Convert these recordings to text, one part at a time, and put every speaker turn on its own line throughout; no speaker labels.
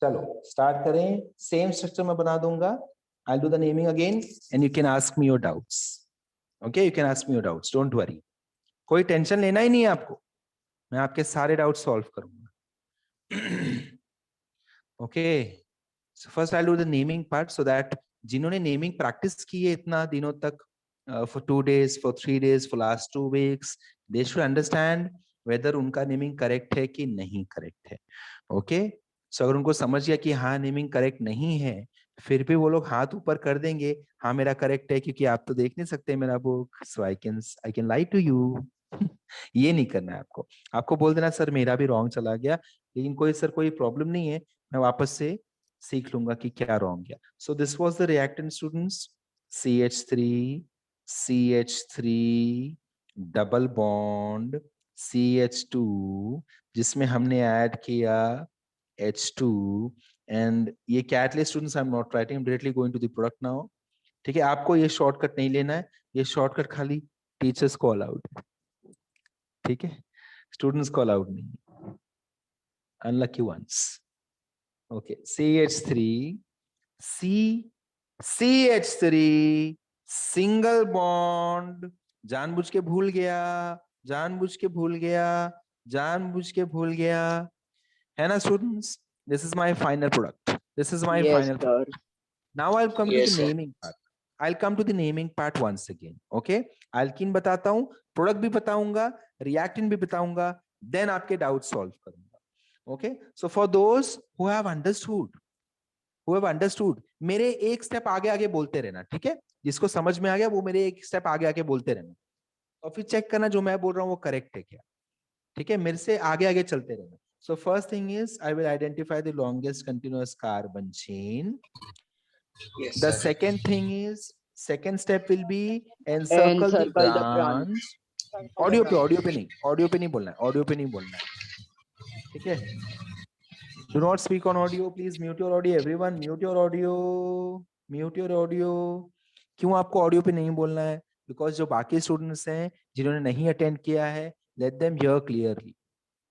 चलो स्टार्ट करें, same structure में बना दूंगा. I'll do the naming again and you can ask me your doubts. Okay, you can ask me your doubts. Don't worry. कोई tension लेना ही नहीं है आपको, मैं आपके सारे डाउट सॉल्व करूंगा. Okay, so first I'll do the naming part so that जिन्होंने नेमिंग प्रैक्टिस की है इतना दिनों तक, for 2 days, for 3 days, for last 2 weeks, they should understand whether उनका नेमिंग करेक्ट है कि नहीं करेक्ट है. Okay, so अगर उनको समझ गया कि हाँ नेमिंग करेक्ट नहीं है, फिर भी वो लोग हाथ ऊपर कर देंगे, हाँ मेरा करेक्ट है क्योंकि आप तो देख नहीं सकते मेरा book, so I can lie to you. ये नहीं करना है आपको. आपको बोल देना सर मेरा भी रॉन्ग चला गया, लेकिन कोई प्रॉब्लम नहीं है, मैं वापस से सीख लूंगा कि क्या रॉन्ग गया. So this was the reactant students, CH3 CH3 double bond CH2, जिसमें हमने ऐड किया H2, एंड ये catalyst students I am not writing, I am directly going to the product now. ठीक है, आपको ये शॉर्टकट नहीं लेना है, ये शॉर्टकट खाली टीचर्स को अलाउड है. ठीक है, स्टूडेंट्स को अलाउड नहीं, unlucky ones. Okay, CH3 CH3 single bond, जानबूझ के भूल गया, जानबूझ के भूल गया, जानबूझ के भूल गया, है ना students? This is my final product, this is my final product. Now I will come to the naming part. I'll come to the naming part once again. Okay, alkene बताता हूँ, प्रोडक्ट भी बताऊंगा, रिएक्टेंट भी बताऊंगा, then आपके doubt solve करूंगा. Okay, so for those who have understood, मेरे एक स्टेप आगे आगे बोलते रहना. ठीक है, जिसको समझ में आ गया वो मेरे एक स्टेप आगे आगे बोलते रहना, और फिर चेक करना जो मैं बोल रहा हूँ वो करेक्ट है क्या. ठीक है, मेरे से आगे आगे चलते रहना. So first thing is I will identify the longest continuous carbon chain. Yes, the sir. Second step will be encircle the branch. Audio पे नहीं बोलना है, ऑडियो पे नहीं बोलना है. ठीक है, do not speak on audio, please mute your audio. Everyone mute your audio, mute your audio. क्यों आपको ऑडियो पे नहीं बोलना है? बिकॉज जो बाकी स्टूडेंट्स हैं जिन्होंने नहीं अटेंड किया है, let them hear clearly.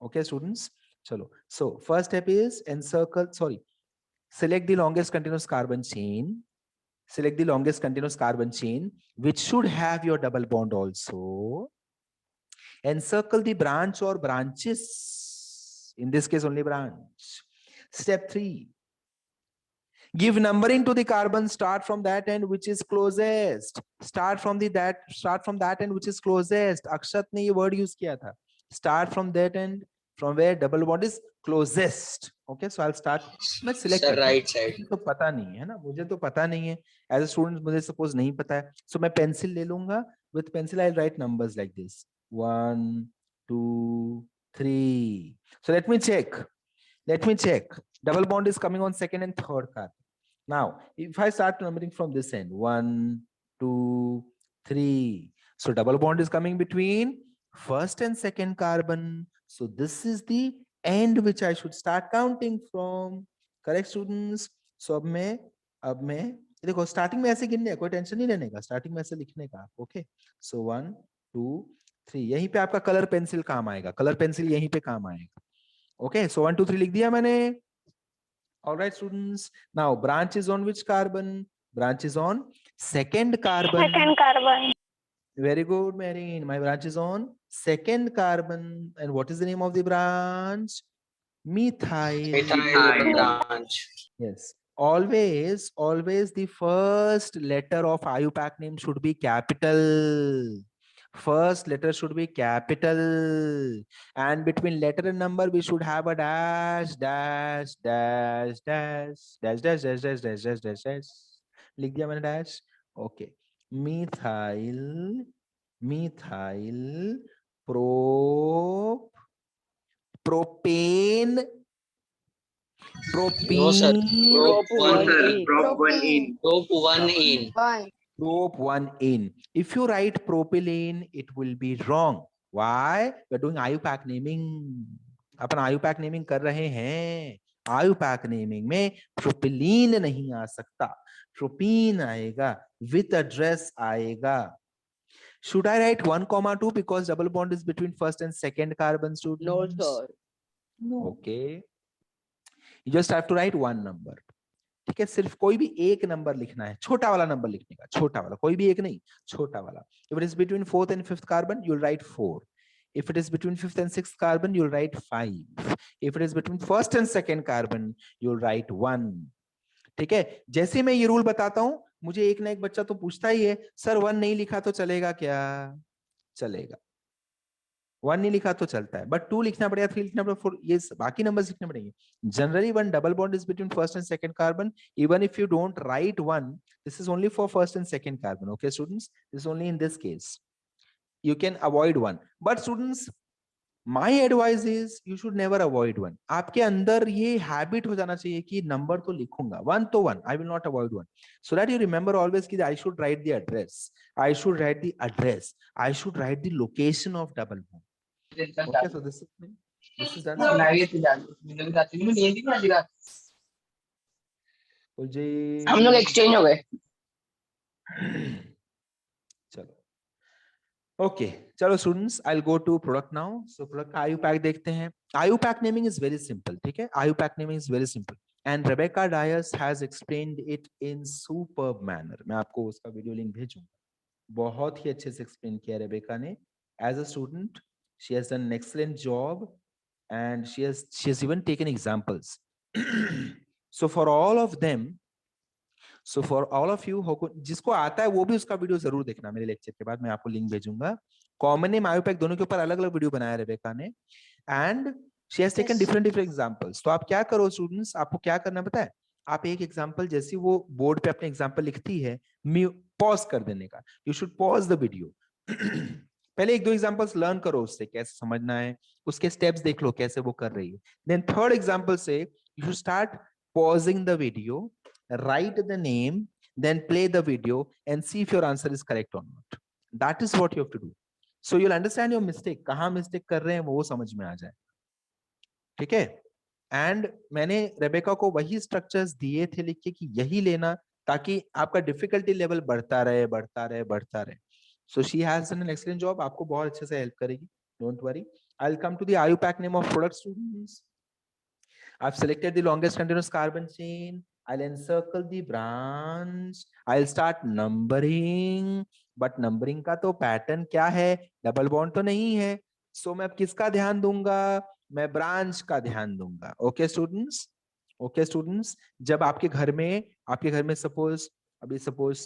Okay students, चलो. So first step is select the longest continuous carbon chain. Select the longest continuous carbon chain which should have your double bond also. Encircle the branch or branches. In this case only branch. Step 3. Give numbering to the carbon. Start from that end which is closest. Start from that end which is closest. Akshat ने ये word use किया था. Start from that end from where double bond is closest. Okay, so I'll start. मैं select करता हूँ. Right side. तो पता नहीं है ना, मुझे तो पता नहीं है. As a student मुझे suppose नहीं पता है. So मैं pencil ले लूँगा. With pencil I'll write numbers like this. 1, 2, 3. So let me check. Double bond is coming on second and third carbon. Now, if I start numbering from this end, 1, 2, 3. So double bond is coming between first and second carbon. So this is the end which I should start counting from. Correct students? So अब मैं देखो starting में ऐसे गिनने, कोई tension नहीं लेने का, स्टार्टिंग में ऐसे लिखने का. ओके, सो 1, 2, 3. यहीं पे आपका कलर पेंसिल काम आएगा, कलर पेंसिल यहीं पे काम आएगा. ओके, सो 1, 2, 3 लिख दिया मैंने. All right, students. Now, branch is on which carbon? Branch is on second carbon.
Second carbon.
Very good, Marine. My branch is on second carbon. And what is the name of the branch? Methyl.
Methyl branch.
Yes. Always the first letter of IUPAC name should be capital. First letter should be capital, and between letter and number we should have a dash. लिख दिया मैंने dash. Okay, methyl propane.
No sir.
Prop 1 in. If you write propylene, it will be wrong. Why? We are doing IUPAC naming. Upon IUPAC naming कर रहे हैं. IUPAC naming में propylene नहीं आ सकता, propene आएगा, with address आएगा. Should I write 1, 2 because double bond is between first and second carbon, students?
No, sir.
No. Okay. You just have to write one number. ठीक है, सिर्फ कोई भी एक नंबर लिखना है, छोटा वाला नंबर लिखने का, छोटा वाला, कोई भी एक नहीं, छोटा वाला. If it is between fourth and fifth carbon, you'll write 4. If it is between fifth and sixth carbon, you'll write 5. If it is between first and second carbon, you'll write 1. ठीक है, जैसे मैं ये रूल बताता हूं, मुझे एक ना एक बच्चा तो पूछता ही है, सर 1 नहीं लिखा तो चलेगा क्या? चलेगा. 1 नहीं लिखा तो चलता है, बट 2 लिखना पड़ेगा, 3 लिखना पड़ेगा, 4, ये बाकी नंबर्स लिखने पड़ेंगे. Generally one double bond is between first and second carbon. Even if you don't write 1, this is only for first and second carbon. Okay students, this only in this case you can avoid 1. But students, my advice is you should never avoid 1. आपके अंदर ये habit हो जाना चाहिए कि number तो लिखूंगा, 1 तो 1, I will not avoid 1. So that you remember always कि I should write the address, I should write the address, I should write the location of double bond. Okay, so this is done.
हम लोग exchange हो गए.
चलो, okay, चलो students, I will go to product now. So product का IUPAC देखते हैं. IUPAC naming is very simple. ठीक है, IUPAC naming is very simple and Rebecca Dias has explained it in superb manner. मैं आपको उसका वीडियो लिंक भेजूंगा. बहुत ही अच्छे से एक्सप्लेन किया रेबेका ने. As a student she has done an excellent job and she has even taken examples. So for all of them, so for all of you जिसको आता है वो भी उसका वीडियो जरूर देखना. मेरे लेक्चर के बाद मैं आपको लिंक भेजूंगा. कॉमन नेम, आयुपैक, दोनों के ऊपर अलग अलग वीडियो बनाया रेबेका ने and she has taken different examples. तो आप क्या करो स्टूडेंट्स, आपको क्या करना पता है, आप एक एग्जांपल जैसे वो बोर्ड पे अपने एग्जांपल लिखती है, पॉज कर देने का. You should pause the video. पहले 1-2 एग्जांपल्स लर्न करो उससे, कैसे समझना है, उसके स्टेप्स देख लो कैसे वो कर रही है. देन थर्ड एग्जांपल से you should start pausing the video, write the name, then play the video and see if your answer is correct or not. That is what you have to do. So you'll understand your mistake. कहाँ mistake कर रहे हैं वो समझ में आ जाए. ठीक है, एंड मैंने रेबेका को वही स्ट्रक्चर्स दिए थे लिख के कि यही लेना, ताकि आपका डिफिकल्टी लेवल बढ़ता रहे बढ़ता रहे बढ़ता रहे. So she has done an excellent job. आपको बहुत अच्छे से हेल्प करेगी. Don't worry. I'll come to the IUPAC name of product, students. I've selected the longest continuous carbon chain. I'll encircle the branch. I'll start numbering. But numbering का तो pattern क्या है, double bond तो नहीं है. सो मैं अब किसका ध्यान दूंगा, मैं ब्रांच का ध्यान दूंगा. Okay students, okay students. जब आपके घर में सपोज, अभी सपोज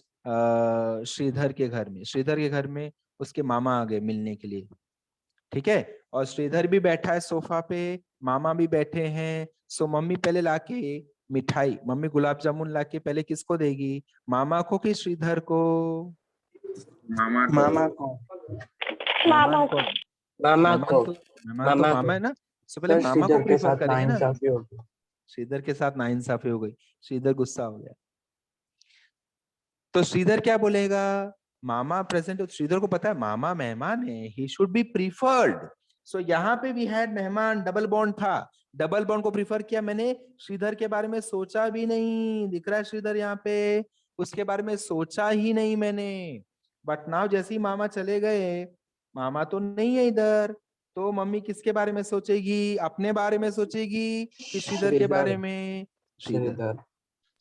श्रीधर के घर में उसके मामा आ गए मिलने के लिए. ठीक है, और श्रीधर भी बैठा है सोफा पे, मामा भी बैठे हैं. सो मम्मी पहले लाके मिठाई, मम्मी गुलाब जामुन लाके पहले किसको देगी, मामा को कि श्रीधर को?
मामा को.
मेहमान तो मामा है ना. सो पहले मामा को प्रेफर करेंगे ना. श्रीधर के साथ नाइंसाफी हो गई, श्रीधर गुस्सा हो गया. तो श्रीधर क्या बोलेगा, मामा प्रेजेंट. श्रीधर को पता है मामा मेहमान है, ही शुड बी प्रीफर्ड. सो यहाँ पे वी हैड मेहमान, डबल बॉन्ड था, डबल बॉन्ड को प्रीफर किया मैंने. श्रीधर के बारे में सोचा भी नहीं, दिख रहा है श्रीधर यहाँ पे, उसके बारे में सोचा ही नहीं मैंने. बट नाउ जैसे ही मामा चले गए, मामा तो नहीं है इधर, तो मम्मी किसके बारे में सोचेगी, अपने बारे में सोचेगी कि श्रीधर के बारे में? Sridhar.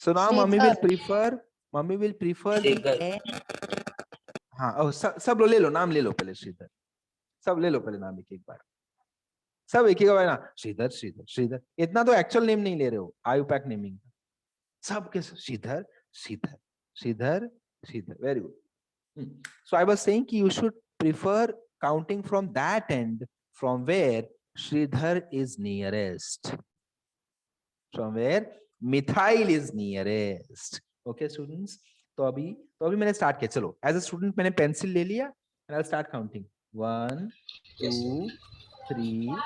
So now mummy will prefer हाँ. सब ले लो नाम, ले लो पहले श्रीधर, सब ले लो पहले नाम एक बार, सब एक बार ना. श्रीधर श्रीधर श्रीधर, इतना तो एक्चुअल नेम नहीं ले रहे हो आयुपैक नेमिंग का. सबके Sridhar Sridhar Sridhar Sridhar. Very good. So I was saying कि you should prefer counting from that and from where Sridhar is nearest, from where methyl is nearest. Okay students, तो अभी मैंने स्टार्ट किया. चलो एज अ स्टूडेंट मैंने पेंसिल ले लिया and I start counting 1 2 3.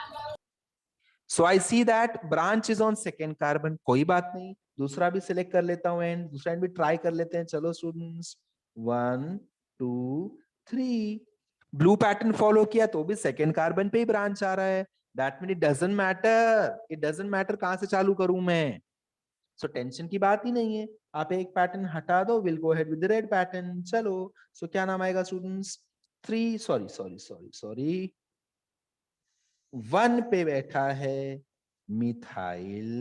So I see that branch is on second carbon. कोई बात नहीं, दूसरा भी सिलेक्ट कर लेता हूँ एंड दूसरा एंड भी ट्राई कर लेते हैं. चलो स्टूडेंट्स 1 2 3. ब्लू पैटर्न फॉलो किया तो भी सेकेंड कार्बन पे ही ब्रांच आ रहा है. That mean it doesn't matter कहां से चालू करूं मैं. सो टेंशन की बात ही नहीं है. आप एक पैटर्न हटा दो, will go ahead with the red pattern. चलो, सो क्या नाम आएगा स्टूडेंट्स? 1 पे बैठा है मिथाइल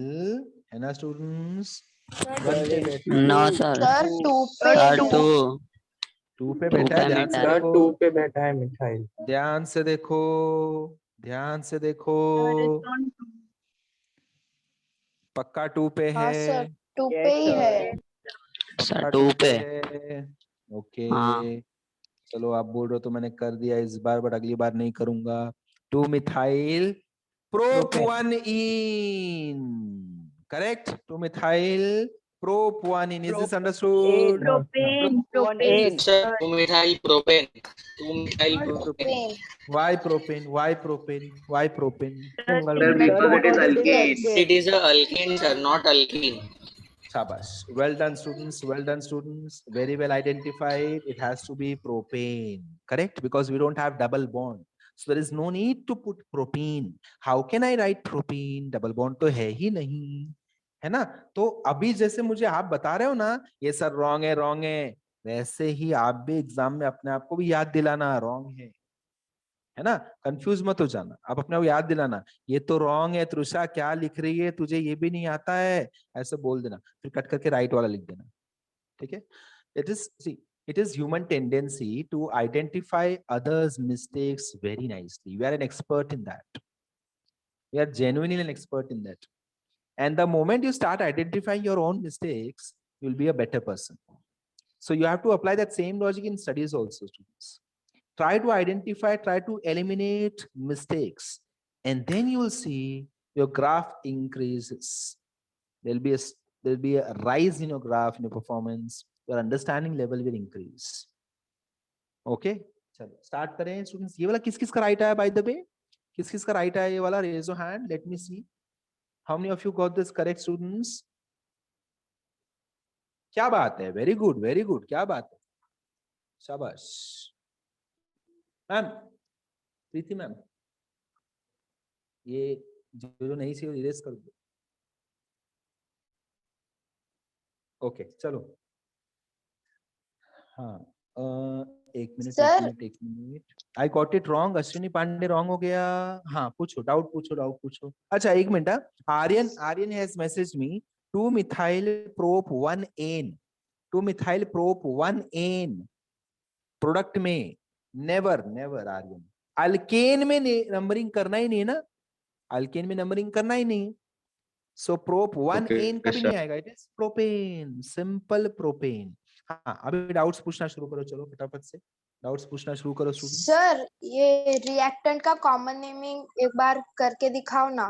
है ना स्टूडेंट्स?
No sir.
सर 2 पे
सर
2
टू
2 पे
टू
बैठा है,
पे
ध्यान से
मिठाई।
देखो,
2 पे बैठा है मिठाई।
ध्यान से देखो, ध्यान से देखो, पक्का 2 पे
हाँ
है,
सर 2 पे ही है।
सर
पक्का
2
2
पे।
है। ओके
हाँ।
चलो, आप बोल रहे हो तो मैंने कर दिया इस बार, बट अगली बार नहीं करूंगा। 2 methyl propyne, correct, 2 methyl propyne, is this understood?
Propene
sir 2 methyl propene 2 methyl propene
propene
Why propane? Why propane? Why propane?
sir because it is alkane
alkane.
it is a alkane sir not alkene
Shabash. Well done, students. Well done, students. Very well identified. It has to be propane. Correct? Because we don't have double bond. So there is no need to put propene. How can I write propene? Double bond तो है ही नहीं, है ना? तो अभी जैसे मुझे आप बता रहे हो ना, ये सर रॉन्ग है, वैसे ही आप भी एग्जाम में अपने आप को भी याद दिलाना रॉन्ग है ना? कंफ्यूज मत हो जाना, आप अपने को याद दिलाना, ये तो रॉन्ग है तृषा, क्या लिख रही है, तुझे ये भी नहीं आता है, ऐसे बोल देना, फिर कट करके राइट वाला लिख देना, ठीक है? It is C, it is human tendency to identify others mistakes very nicely. We are an expert in that. We are genuinely an expert in that. And the moment you start identifying your own mistakes, you'll be a better person. So you have to apply that same logic in studies also, students. Try to identify, try to eliminate mistakes, and then you will see your graph increases. There'll be a rise in your graph, in your performance. Your understanding level will increase. Okay, चलो start करें students. ये वाला किस किस का right आया by the way? किस किस का राइट आया ये वाला? Raise your hand. Let me see. How many of you got this correct, students? क्या बात है? Very good, very good. क्या बात है? शाबाश मैम, प्रीति मैम, ये जो नहीं सी इरेज कर दो। ओके चलो, हाँ एक
Sir.
मिनट, I got it wrong, Ashwini Pandey wrong हो गया। हाँ पूछो, डाउट पूछो। अच्छा एक मिनट, Aryan has message me 2 methyl prop 1 ene, 2 methyl prop 1 ene product में नेवर आर्यन, अल्केन में नंबरिंग करना ही नहीं ना, अल्केन में नंबरिंग करना ही नहीं। सो प्रोप 1 एन कभी नहीं आएगा, it is propane, simple propane. हाँ अभी डाउट्स पूछना शुरू करो, चलो फटाफट से डाउट्स पूछना शुरू करो स्टूडेंट्स।
सर ये रिएक्टेंट का कॉमन नेमिंग एक बार करके दिखाओ ना।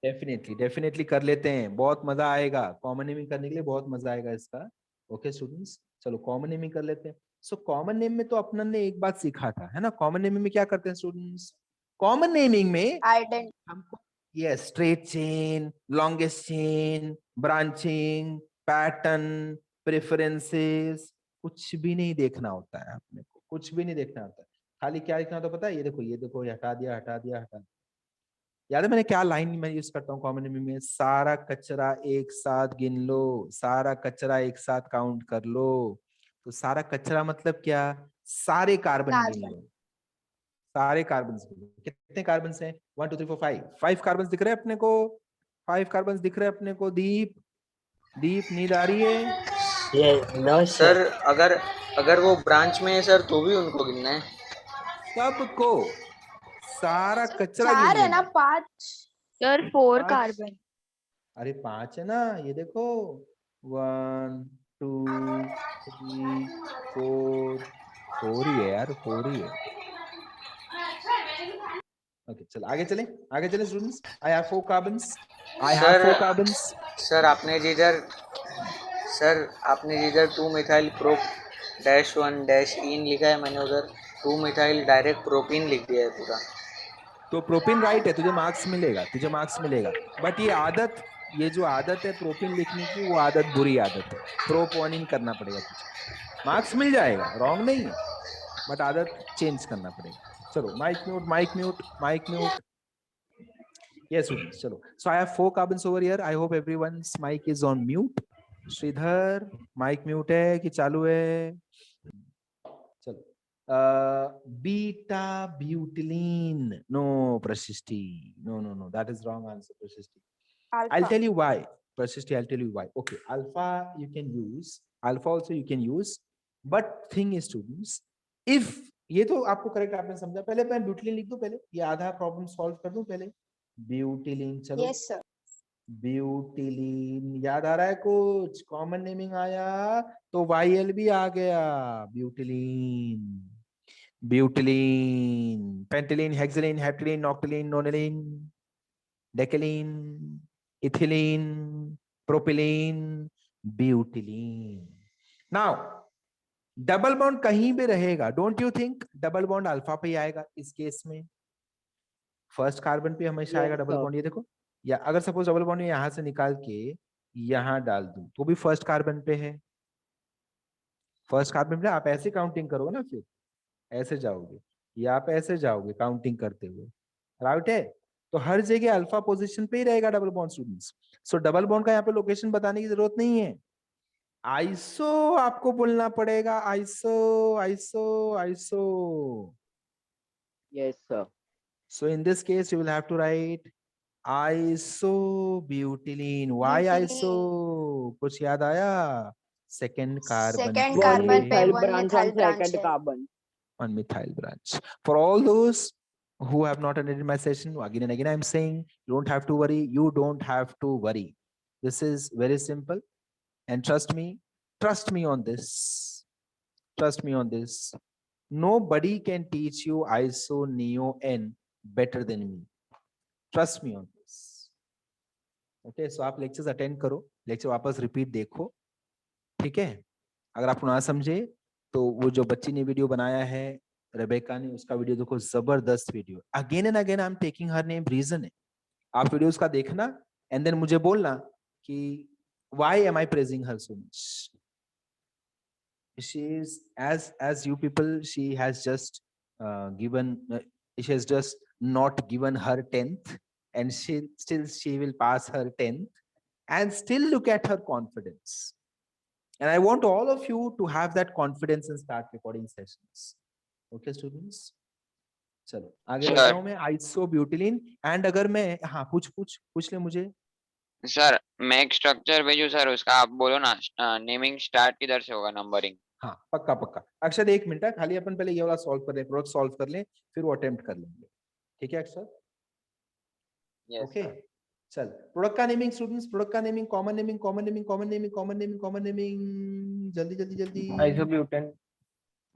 डेफिनेटली कर लेते हैं, बहुत मजा आएगा, कॉमन नेमिंग करने के लिए बहुत मजा आएगा इसका। ओके स्टूडेंट्स, चलो कॉमन नेमिंग कर लेते हैं। सो कॉमन नेम में तो अपन ने एक बात सीखा था, है ना? कॉमन नेमिंग में क्या करते हैं स्टूडेंट्स? कॉमन नेमिंग में
आइडेंट
हमको yes straight chain, longest chain, branching, pattern, preferences, कुछ भी नहीं देखना होता है अपने को, कुछ भी नहीं देखना होता है। खाली क्या देखना होता है पता है? ये देखो ये हटा दिया। याद है मैंने क्या लाइन मैं यूज करता हूँ कॉमन नेमिंग में? सारा कचरा एक साथ गिन लो, सारा कचरा एक साथ काउंट कर लो। तो सारा कचरा मतलब क्या? सारे कार्बन गिन लो, सारे कार्बन। कितने कार्बन हैं? 1 2 3 4 5 कार्बन दिख रहे हैं अपने को, 5 कार्बन दिख रहे हैं अपने को। दीप नींद आ रही है?
सर अगर वो ब्रांच में है सर तो भी उनको गिनना है
सबको, सारा कचरा
4 है
गिन
ना,
लेना।
5
सर 4
5
कार्बन।
अरे 5 है ना, ये देखो 1 2 3 4 ही है यार, 4 ही है। ओके चलो आगे चले students. I have 4 carbons,
sir आपने जिधर 2 मिथाइल प्रोप -1 -इन लिखा है, मैंने उधर 2 मिथाइल डायरेक्ट प्रोपीन लिख दिया है पूरा।
तो प्रोपीन राइट है, तुझे मार्क्स मिलेगा। बट ये जो आदत है प्रोपीन लिखने की, वो आदत बुरी आदत है, प्रोपोनिन करना पड़ेगा तुझे, मार्क्स मिल जाएगा, रॉन्ग नहीं है, बट आदत चेंज करना पड़ेगा। चलो माइक म्यूट। Yes students, चलो। So I have 4 carbons over here. I hope everyone's mic is on mute. Sridhar mic mute है कि चालू है? चलो beta butylene, no Prashishti, no, that is wrong answer Prashishti. I'll tell you why. Persist, I'll tell you why. Okay, alpha you can use, alpha also you can use, but thing is students, if ये तो आपको correct आपने समझा, पहले मैं ब्यूटिलिन लिख दूं, पहले ये आधा प्रॉब्लम सॉल्व कर दूं पहले। ब्यूटिलिन, चलो
यस सर।
ब्यूटिलिन याद आ रहा है कुछ? कॉमन नेमिंग आया तो YL भी आ गया। Butylene, butylene, pentylene, hexylene, heptylene, octylene, nonylene, decylene, ethylene, propylene, butylene. Now double bond कहीं भी रहेगा, don't you think double bond alpha पे ही आएगा इस केस में? फर्स्ट कार्बन पे हमेशा आएगा डबल बॉन्ड, ये देखो। या अगर सपोज डबल बॉन्ड यहां से निकाल के यहां डाल दूं तो भी फर्स्ट कार्बन पे है। फर्स्ट कार्बन पे आप ऐसे काउंटिंग करोगे ना, फिर ऐसे जाओगे या आप ऐसे जाओगे काउंटिंग करते हुए, राइट है? तो हर जगह अल्फा पोजीशन पे ही रहेगा डबल बॉन्ड स्टूडेंट्स। सो डबल बॉन्ड का यहाँ पे लोकेशन बताने की जरूरत नहीं है, आइसो आपको बोलना पड़ेगा, iso iso iso.
Yes, sir.
So in this case you will have to write isobutylene. Why iso? कुछ याद आया? Second carbon,
second
One
carbon पे
methyl
one
branch
methyl
on
branch
second
है।
carbon.
one methyl branch. For all those who have not attended my session, again and again I'm saying, you don't have to worry, you don't have to worry. This is very simple, and trust me on this, trust me on this. Nobody can teach you iso neo n better than me, trust me on this. Okay, so आप lectures attend करो, lecture वापस repeat देखो, ठीक है? अगर आपको ना समझे तो वो जो बच्ची ने वीडियो बनाया है, रेबेका ने, उसका वीडियो देखो, जबरदस्त video. Again and again I am taking her name, reason है। आप वीडियो उसका देखना एंड देन मुझे बोलना कि why am I praising her so much. She is as you people, she has just given she has just not given her 10th, and she will pass her 10th, and still look at her confidence. And I want all of you to have that confidence and start recording sessions. Okay students, चलो आगे बढ़ रहा हूं मैं। आइसोब्यूटिलीन, and अगर मैं, हाँ पूछ ले मुझे।
सर मैं एक स्ट्रक्चर भेजू सर, उसका आप बोलो ना नेमिंग स्टार्ट किधर से होगा, नंबरिंग?
हाँ पक्का पक्का। अक्षर एक मिनट, खाली अपन पहले ये वाला सॉल्व कर लें, प्रोडक्ट सॉल्व कर लें, फिर वो अटेम्प्ट कर लेंगे, ठीक है अक्षर? ओके चल, प्रोडक्ट का नेमिंग स्टूडेंट्स, प्रोडक्ट का naming, common naming, common naming, common naming, common naming, common naming, जल्दी जल्दी जल्दी।
Isobutane.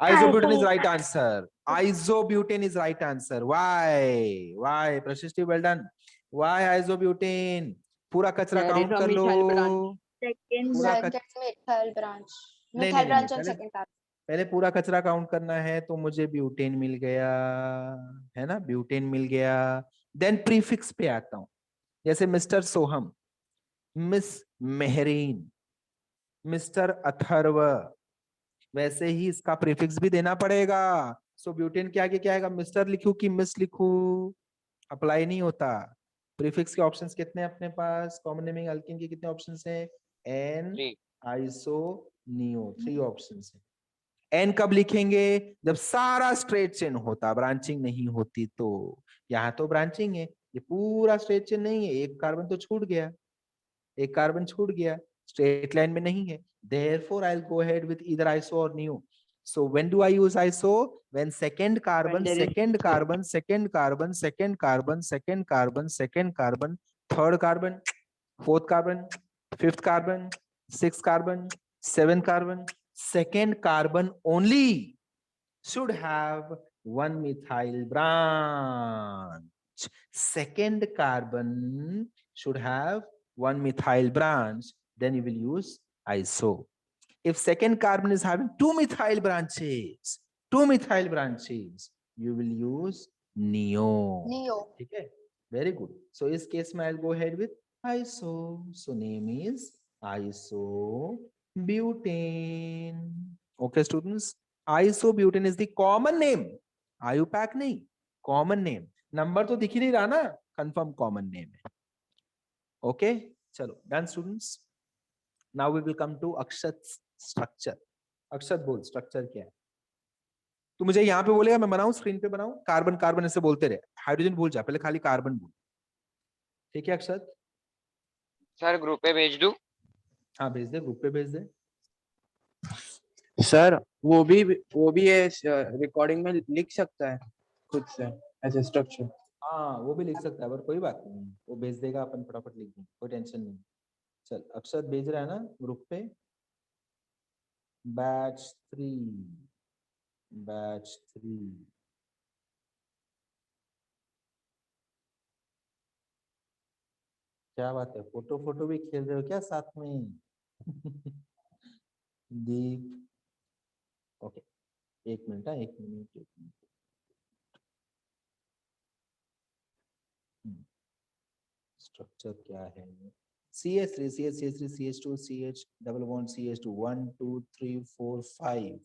Isobutane is right answer. Isobutane is right answer. Why? Prashishti, well done. Why isobutane? पूरा कचरा
There is
count
a
कर लो।
methyl branch.
पूरा
methyl branch,
नहीं,
methyl
नहीं,
branch on
पहले-
सेकंड कार्बन।
पहले पूरा कचरा काउंट करना है, तो मुझे ब्यूटेन मिल गया, है ना? ब्यूटेन मिल गया। देन प्रीफिक्स पे आता हूं, जैसे मिस्टर सोहम, मिस मेहरीन, मिस्टर अथर्व, वैसे ही इसका प्रीफिक्स भी देना पड़ेगा। सो ब्यूटेन के आगे क्या आएगा? मिस्टर लिखूं कि मिस लिखूं? अप्लाई नहीं होता। प्रीफिक्स के ऑप्शंस कितने अपने पास? कॉमन नेमिंग अल्कीन के कितने ऑप्शंस हैं? एन, आइसो, नियो, 3 ऑप्शंस हैं। एन कब लिखेंगे? जब सारा स्ट्रेट चेन होता, ब्रांचिंग नहीं होती। तो यहाँ तो ब्रांचिंग है, ये पूरा स्ट्रेट चेन नहीं है, एक कार्बन तो छूट गया, एक कार्बन छूट गया, स्ट्रेट लाइन में नहीं है। Therefore, I'll go ahead with either iso or neo. So when do I use iso? When second carbon,
When there is-
second carbon, second carbon, second carbon, second carbon, second carbon, third carbon, fourth carbon, fifth carbon, sixth carbon, seventh carbon, second carbon only should have one methyl branch. Second carbon should have one methyl branch. Then you will use iso. If second carbon is having two methyl branches, you will use neo.
Neo.
ठीक है, very good. So इस case में I'll go ahead with iso. So name is isobutane. Okay students, isobutane is the common name. IUPAC नहीं, common name. Number तो दिख ही नहीं रहा ना, confirm common name है। Okay, चलो done students. Now we will come to Akshat's structure. अक्षत बोल structure क्या है? तू मुझे यहाँ पे बोलेगा, मैं बनाऊं, स्क्रीन पे बनाऊं? कार्बन कार्बन ऐसे बोलते रहे, हाइड्रोजन भूल जा, पहले खाली कार्बन बोल, ठीक है अक्षत?
सर ग्रुप पे भेज दूं?
हाँ भेज दे, ग्रुप पे भेज दे।
सर वो भी ये रिकॉर्डिंग में लिख सकता है खुद से ऐसे स्ट्रक्चर।
हाँ वो भी लिख सकता है, पर कोई बात नहीं, वो भेज देगा, अपन फटाफट लिख देंगे, कोई टेंशन नहीं। चल अक्षर भेज रहा है ना ग्रुप पे। बैच 3 क्या बात है, फोटो फोटो भी खेल रहे हो क्या साथ में? दीप, ओके, 1 मिनट, 1 मिनट। स्ट्रक्चर क्या है? CH3 CH3 CH2 CH double bond CH2 1 2 3 4 5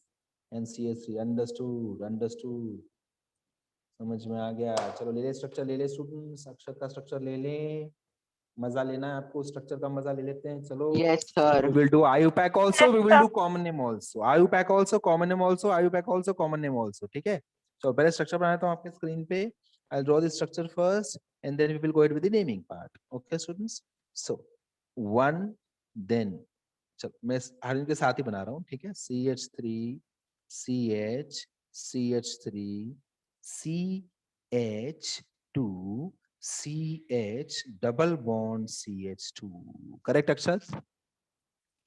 and CH3। Understood समझ में आ गया। चलो ले ले स्ट्रक्चर, ले ले स्टूडेंट्स, अक्षर का स्ट्रक्चर ले ले। मजा लेना है आपको, स्ट्रक्चर का मजा ले लेते हैं। चलो
Yes, sir.
we will do IUPAC also, we will do common name also, IUPAC also, common name also, IUPAC also, common name also, ठीक है। तो पहले स्ट्रक्चर बनाता हूँ आपके स्क्रीन पे। I'll draw the structure first and then we will go ahead with the naming part. Okay students, so 1 then चलो मैं हर इनके साथ ही बना रहा हूँ, ठीक है। CH3 CH CH3 CH2 CH double bond CH2, correct अक्षर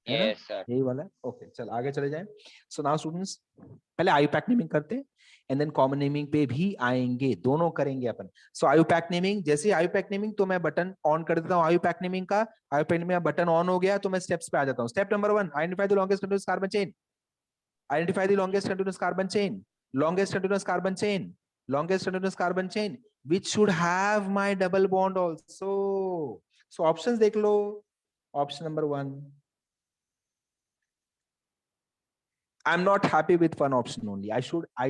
है ना?
Yes sir.
यही वाला है। ओके चल आगे चले जाएं। सो नाउ स्टूडेंट्स पहले IUPAC नेमिंग करते हैं एंड देन कॉमन नेमिंग पे भी आएंगे, दोनों करेंगे अपन। सो IUPAC नेमिंग, जैसे IUPAC नेमिंग तो मैं बटन ऑन कर देता हूँ IUPAC नेमिंग का। IUPAC नेमिंग बटन ऑन हो गया तो मैं स्टेप्स पे आ जाता हूँ। Step number 1, identify the longest continuous carbon chain. Identify the longest continuous carbon chain, longest continuous carbon chain, longest continuous carbon chain which should have my double bond also. So options देख लो। Option number 1, I'm not happy with one option only. I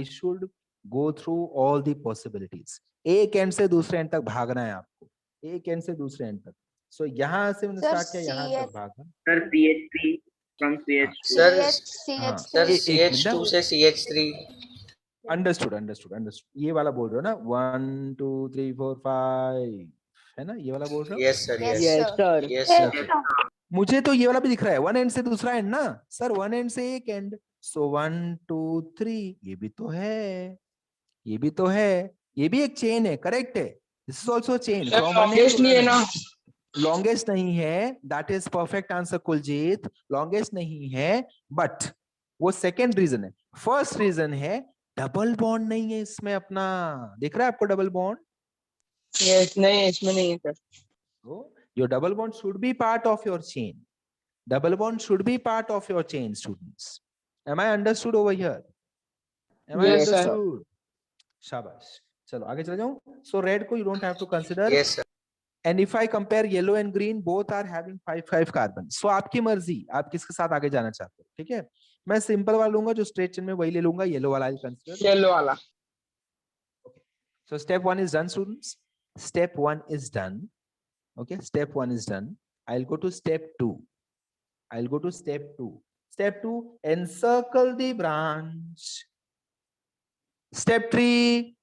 should go through all the possibilities. एक and से दूसरे and तक भागना है आपको, एक and से दूसरे एंड तक। सो यहाँ से मैंने
Sir,
स्टार्ट किया, यहाँ तक भागा।
Sir CH3 from CH2।
Sir
हाँ,
सर
एक मिनट ना।
CH2 से CH3।
अंडरस्टूड ये वाला बोल रहे हो ना, 1 2 3 4 5 है ना, ये वाला बोल रहे हो?
Yes sir,
Yes,
yes
Yes, sir.
Yes sir.
मुझे तो ये वाला भी दिख रहा है, वन एंड से दूसरा एंड ना सर, वन एंड से एक एंड। सो 1 2 3 ये भी तो है, ये भी तो है, ये भी एक चेन है, करेक्ट है। This is also chain from one and
नहीं है ना।
लॉन्गेस्ट नहीं है, that is perfect answer Kuljeet, longest नहीं है, बट वो सेकेंड रीजन है। फर्स्ट रीजन है डबल बॉन्ड नहीं है इसमें अपना, दिख रहा है आपको डबल बॉन्ड?
यस नहीं इसमें नहीं है sir.
So your double bond should be part of your chain. Double bond should be part of your chain, students. Am I understood over here? Am I
Yes, sir.
understood? शाबाश। चलो आगे चले जाऊं। So red को you don't have to consider.
Yes sir.
And if I compare yellow and green, both are having 5 carbon. So आपकी मर्जी, आप किसके साथ आगे जाना चाहते हो, ठीक है। मैं सिंपल वाला लूंगा, जो स्ट्रेट चेन में वही ले लूंगा, येलो वाला I'll consider.
येलो वाला।
Okay. So step 1 is done, students. Step 1 is done. Okay, step 1 is done. I'll go to step 2. I'll go to step 2. Step 2, encircle the branch. Step 3,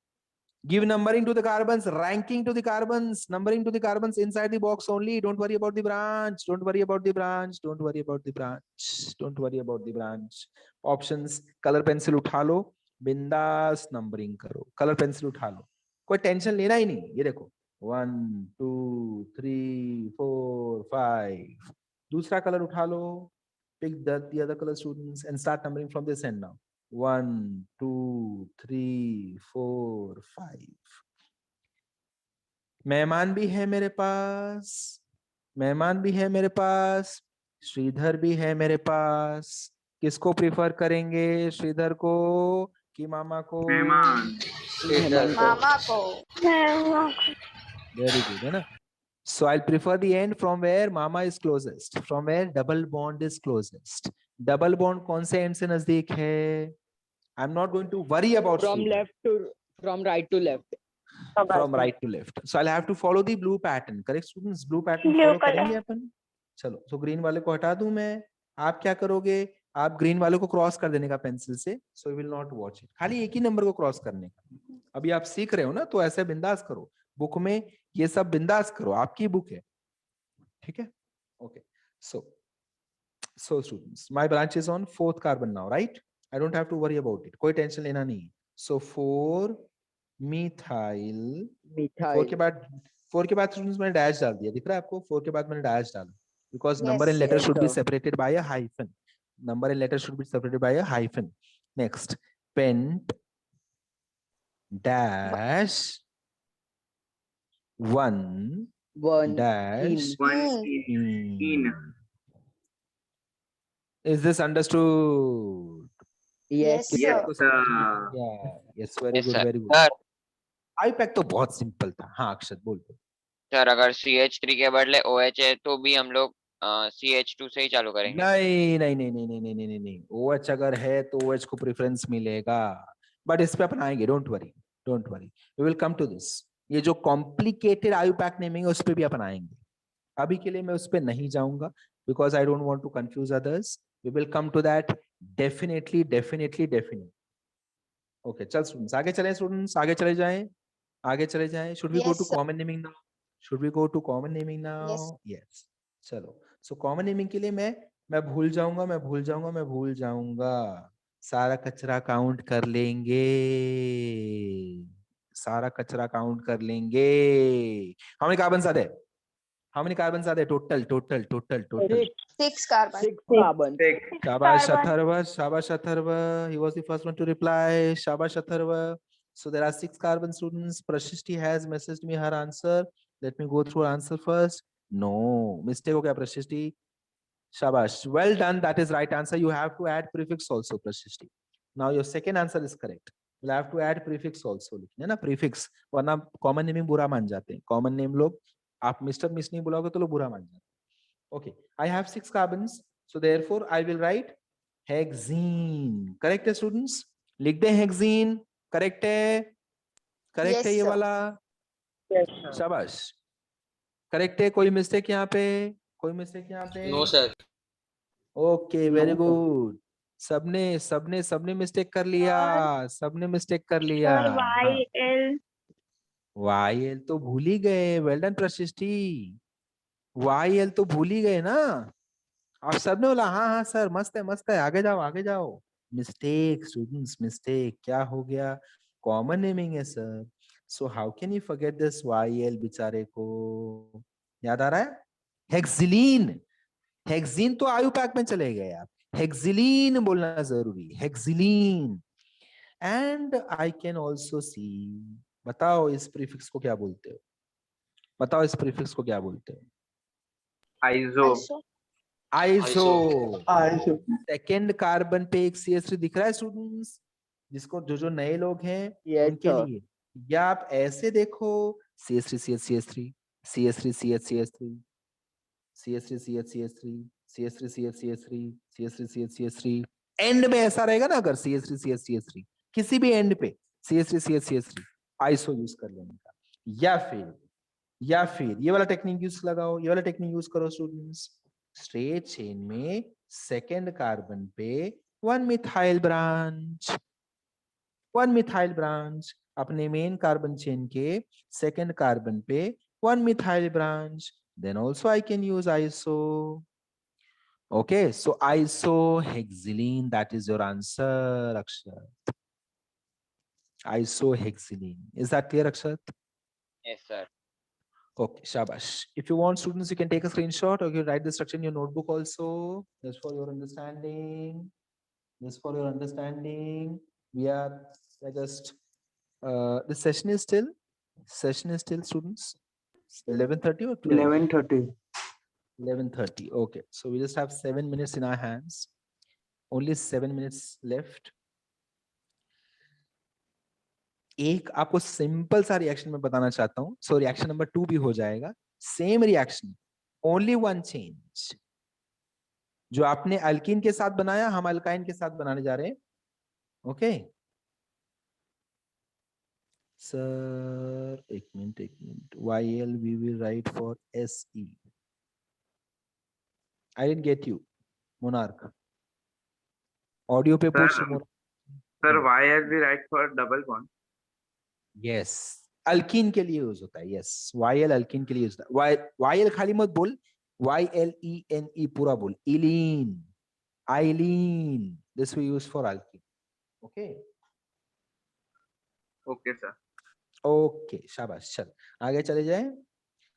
give numbering to the carbons, ranking to the carbons, numbering to the carbons inside the box only. Don't worry about the branch. Don't worry about the branch. Don't worry about the branch. Don't worry about the branch. Options, color pencil उठा लो, बिंदास numbering करो, colour pencil उठा लो, कोई tension लेना ही नहीं। ये देखो 1 2 3 4 5, दूसरा कलर उठा लो, pick the other color students and start numbering from this end now. 1 2 3 4 5। मेहमान भी है मेरे पास, मेहमान भी है मेरे पास, श्रीधर भी है मेरे पास। किसको प्रिफर करेंगे, श्रीधर को कि मामा को?
मामा को।
Very good, है ना? So I'll prefer the end from where mama is closest, from where double bond is closest. Double bond कौन से end से नजदीक है? I'm not going to worry about
From
Sridhar.
left to from right to left.
From right to left. So I'll have to follow the blue pattern. Correct students? Blue pattern follow करेंगे अपन? चलो, so green वाले को हटा दूं मैं। आप क्या करोगे? आप ग्रीन वाले को क्रॉस कर देने का पेंसिल से, so you will not watch it. खाली एक ही नंबर को क्रॉस करने का। अभी आप सीख रहे हो ना, तो ऐसे बिंदास करो। बुक में ये सब बिंदास करो, आपकी बुक है, ठीक है। Okay, so students, my branch is on 4th carbon now, right? I don't have to worry about it. कोई टेंशन लेना नहीं है. So 4 methyl. 4 के बाद students मैंने डैश डाल दिया. दिख रहा है आपको? 4 के बाद मैंने डैश डाला. Because number and
Yes.
letter
Yes,
should be
sir.
separated by a hyphen. Number and letter should be separated by a hyphen. Next, pent dash 1
One.
dash
Ene.
Is this understood?
Yes.
Yes, sir.
Yeah. Yes, very
Yes,
good,
sir.
very good.
Sir,
iPack तो बहुत simple था. हाँ अक्षत बोल.
Sir अगर CH3 के बदले OH है तो भी हम लोग CH2 से ही चालू करेंगे.
नहीं. OH अगर है तो OH को प्रेफरेंस मिलेगा. बट इस पे अपन आएंगे. Don't worry. We will come to this. ये जो कॉम्प्लिकेटेड आयुपैक नेमिंग है उस पे भी अपन आएंगे. अभी के लिए मैं उस पे नहीं जाऊंगा because I don't want to confuse others. We will come to that definitely. Okay चल स्टूडेंट्स आगे चले. Should we go
Yes,
to
sir.
Common naming now?
Yes.
Yes. चलो. सो कॉमन नेमिंग के लिए मैं भूल जाऊंगा. सारा कचरा काउंट कर लेंगे. How many carbons are there? Total.
6 carbon.
6 carbon.
Shabash Atharva. He was the first one to reply. Shabash Atharva. So there are 6 carbon, students. Prashishti has messaged me her answer. Let me go through her answer first. No. Mistake ho gaya, Prashishti. Shabash. Well done. That is right answer. You have to add prefix also, Prashishti. Now your second answer is correct. You'll have to add prefix also. है ना prefix. वरना common name बुरा मान जाते हैं. Common name लोग आप Mr. Miss नहीं बुलाओगे तो लोग बुरा मान जाते हैं. Okay. I have 6 carbons. So therefore I will write hexene. Correct है students? लिख दें hexene. Correct है? Correct
Yes,
है ये
sir.
वाला?
Yes, sir.
शाबाश. Correct है? कोई mistake यहाँ पे?
No sir.
Okay, very
No, sir.
good. सबने मिस्टेक कर लिया. हाँ. YL तो भूल ही गए. Well done Prashasti. YL तो भूल ही गए ना. आप सबने बोला हाँ सर मस्त है. आगे जाओ. Mistake students, mistake. क्या हो गया? कॉमन नेमिंग है sir. So how can you forget this YL बेचारे को? याद आ रहा है? हेक्सिलीन तो आयु पैक में चले गए आप. हेक्सिलीन बोलना जरूरी. Hexylene. And I can also see. बताओ इस प्रीफिक्स को क्या बोलते हो?
Also.
आइसो. सेकेंड कार्बन पे एक CH3 दिख रहा है स्टूडेंट्स. जिसको जो नए लोग हैं
Yes,
उनके
sir.
लिए या आप ऐसे देखो CH3 CH3 CH3 CH3 CH3 CH3 CH3 CH3 CH3 CH3 and में ऐसा रहेगा ना. अगर CH3 CH3 किसी भी एंड पे CH3 CH3 आइसो यूज कर लेने का. या फिर ये वाला टेक्निक यूज करो स्टूडेंट्स. स्ट्रेट चेन में सेकेंड कार्बन पे 1 मिथाइल ब्रांच. अपने मेन कार्बन चेन के सेकेंड कार्बन पे 1 methyl branch. Then also I can use iso. Okay, so isohexylene, that is your answer, Akshat. Isohexylene. Is that clear, Akshat?
Yes, sir.
Okay, shabash. If you want, students, you can take a screenshot or you write the structure in your notebook also. Just for your understanding. We are just the session is still students 11:30 or 12?
11:30.
11:30. Okay, so we just have 7 minutes in our hands. Only 7 minutes left. एक आपको simple सा reaction मैं बताना चाहता हूं. So reaction number 2 भी हो जाएगा. Same reaction, only one change. जो आपने अल्कीन के साथ बनाया हम अल्काइन के साथ बनाने जा रहे हैं. ओके सर, एक minute. YL we will write for SE. I didn't get you, Monarch. Audio पे पूछ.
Sir, YL we write for double bond.
Yes, alkyne के लिए यूज होता है. Yes, YL अल्कीन के लिए यूज होता है. YL खाली मत बोल, YLENE पूरा बोल, ylene, ylene, this we use for alkene. Okay.
Okay, sir.
Okay शाबाश, चल आगे चले जाए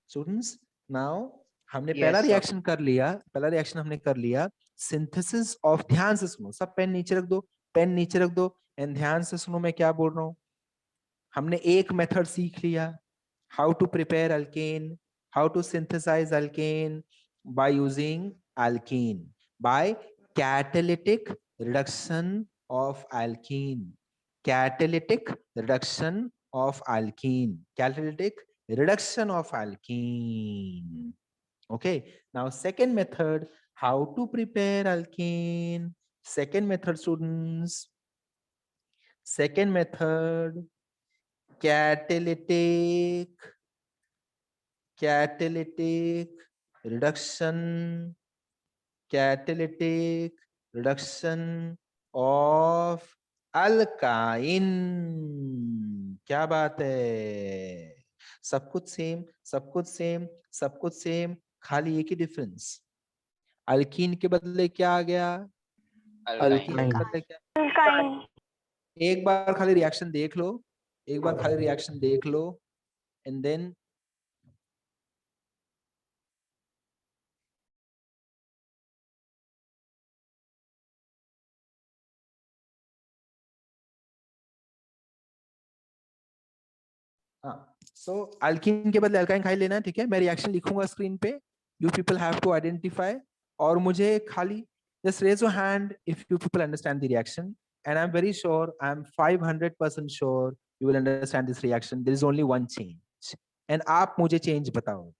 स्टूडेंट्स। नाउ हमने
Yes,
पहला
sir.
रिएक्शन कर लिया, पहला रिएक्शन हमने कर लिया, सिंथेसिस ऑफ, ध्यान से सुनो, सब पेन नीचे रख दो, पेन नीचे रख दो एंड ध्यान से सुनो मैं क्या बोल रहा हूँ। हमने एक मेथड सीख लिया, how to prepare alkane, how to synthesise alkane by using alkene, by catalytic reduction of alkene, catalytic reduction of alkene, catalytic reduction of alkene. Okay, now second method, how to prepare alkene. Second method students, second method, catalytic reduction, catalytic reduction of alkyne. क्या बात है, सब कुछ same, सब कुछ same, सब कुछ same, खाली एक ही डिफरेंस, अल्कीन के बदले क्या आ गया, अल्कीन के
Alkyne.
बदले क्या, एक बार खाली रिएक्शन देख लो, एक बार खाली रिएक्शन देख लो एंड देन सो अल्कीन के बदले अल्काइन खाली लेना है, ठीक है। मैं रिएक्शन लिखूंगा स्क्रीन पे, you people have to identify, और मुझे खाली just raise your hand if you people understand the reaction and I am very sure, I am 500% sure you will understand this reaction, there is only one change and आप मुझे change बताओ,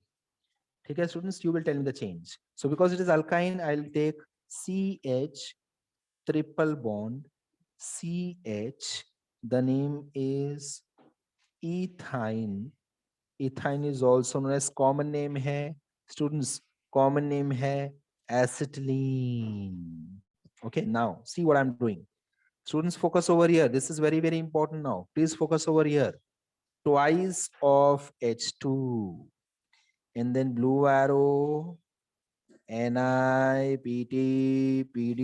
ठीक है students, you will tell me the change. So because it is alkyne I will take CH triple bond CH, the name is ethyne, ethyne is also known as, common name है students, common name है acetylene. Okay, now see what I'm doing, students focus over here, this is very very important. Now please focus over here, twice of H2 and then blue arrow, Ni, Pt, Pd,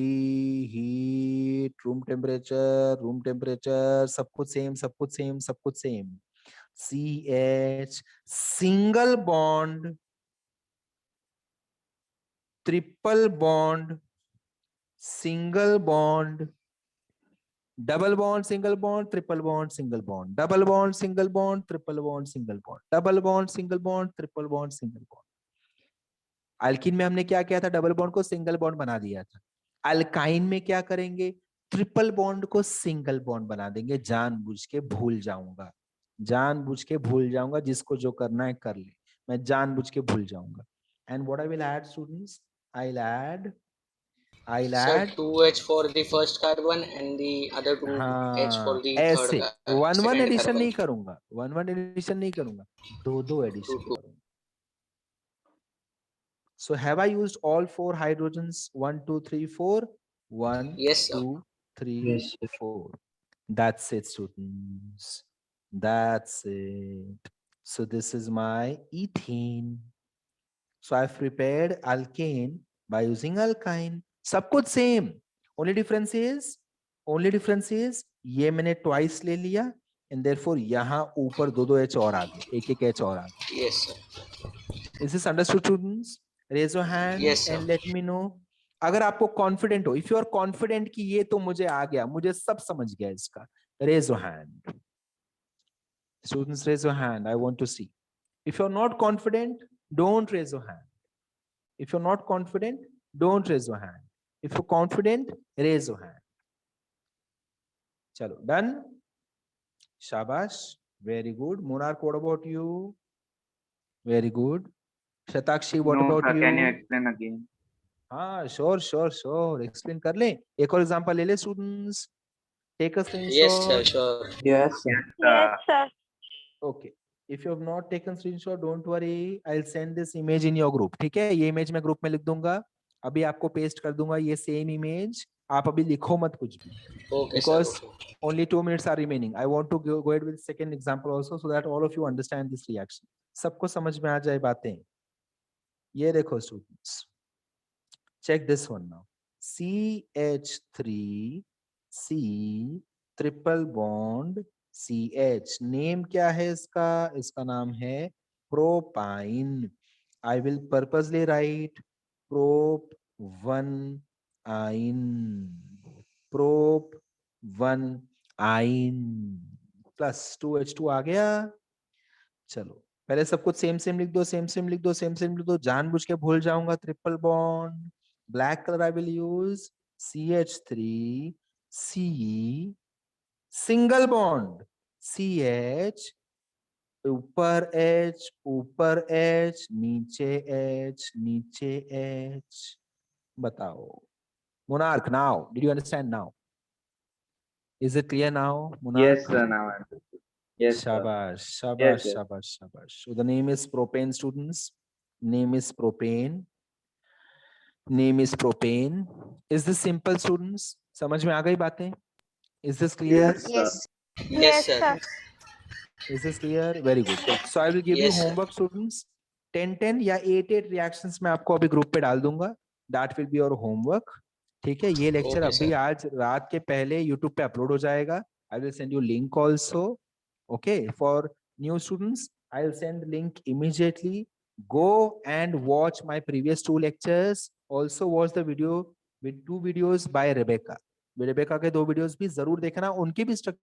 heat, room temperature, सब कुछ same, सब कुछ same, सब कुछ same, CH, single bond, triple bond, single bond, double bond, single bond, triple bond, single bond, double bond, single bond, triple bond, single bond, double bond, single bond, triple bond, single bond. Alkyne में हमने क्या किया था, double bond को single bond बना दिया था। Alkyne में क्या करेंगे, ट्रिपल बॉन्ड को सिंगल बॉन्ड बना देंगे, जानबूझ के भूल जाऊंगा, जानबूझ के भूल जाऊंगा, जिसको जो करना है कर ले, मैं जानबूझ के भूल जाऊंगा। And what I will add students, I'll add
Sir, 2H for the first carbon and the other 2H for the
ऐसे
third
one
second
addition
carbon.
नहीं करूंगा, वन एडिशन नहीं करूंगा, दो एडिशन
Two.
करूंगा। So have I used all 4 hydrogens? 1, 2, 3, 4. 1,
Yes, sir.
2, 3,
Yes, sir.
4. That's it, students. That's it. So this is my ethene. So I've prepared alkane by using alkyne. सब कुछ same. Only difference is ये मैंने twice ले लिया and therefore यहाँ ऊपर दो H और आ गए, एक H और आ गए.
Yes, sir.
Is this understood, students? Raise your hand
Yes, sir.
and let me know. अगर आपको confident हो, if you are confident कि ये तो मुझे आ गया, मुझे सब समझ गया इसका, raise your hand. Students, raise your hand. I want to see. If you're not confident, don't raise your hand. If you're not confident, don't raise your hand. If you're confident, raise your hand. Chalo, done. Shabash. Very good. Monarch, what about you? Very good. Shatakshi, what
No,
about
sir.
you?
Can you explain again?
हाँ, sure. Explain कर ले. एक और example ले ले students. Take a screenshot.
Yes, sir. Sure.
Yes, sir.
Yes, sir.
Okay. If you have not taken screenshot, don't worry. I'll send this image in your group. ठीक है? ये image मैं group में लिख दूंगा. अभी आपको paste कर दूंगा ये same image. आप अभी लिखो मत कुछ भी.
Okay,
Because
sir. Okay.
only 2 minutes are remaining. I want to go ahead with second example also so that all of you understand this reaction. सबको समझ में आ जाए बातें. ये देखो students, check this one now. CH3C triple bond CH, name क्या है इसका? इसका नाम है propyne. I will purposely write prop 1 ine, prop 1 ine plus 2H2 आ गया. चलो पहले सब कुछ सेम सेम लिख दो, सेम सेम लिख दो, सेम सेम लिख दो. जानबूझ के भूल जाऊंगा triple bond. Black colour I will use CH3C single bond CH, ऊपर H, ऊपर H, नीचे H, नीचे H. बताओ Monarch, now did you understand now? Is it clear now, Monarch?
Yes, sir. Now I understood. Yes, sir.
Shabash, shabash,
Yes, yes.
shabash, shabash. So the name is propane, students. Name is propane. Name is propane. Is this simple, students? समझ में आ गई बातें? Is this clear?
Yes, sir.
Yes.
Yes, sir.
Is this clear? Very good. So I will give you
Yes, sir.
homework, students. 10 या 8 reactions मैं आपको अभी group पे डाल दूंगा. That will be your homework. ठीक है, ये लेक्चर
Okay,
अभी
sir.
आज रात के पहले YouTube पे अपलोड हो जाएगा. I will send you link also. Okay, for new students, I will send link immediately. Go and watch my previous 2 lectures. Also watch the video with 2 videos by Rebecca. Rebecca के 2 videos भी जरूर देखना. उनके भी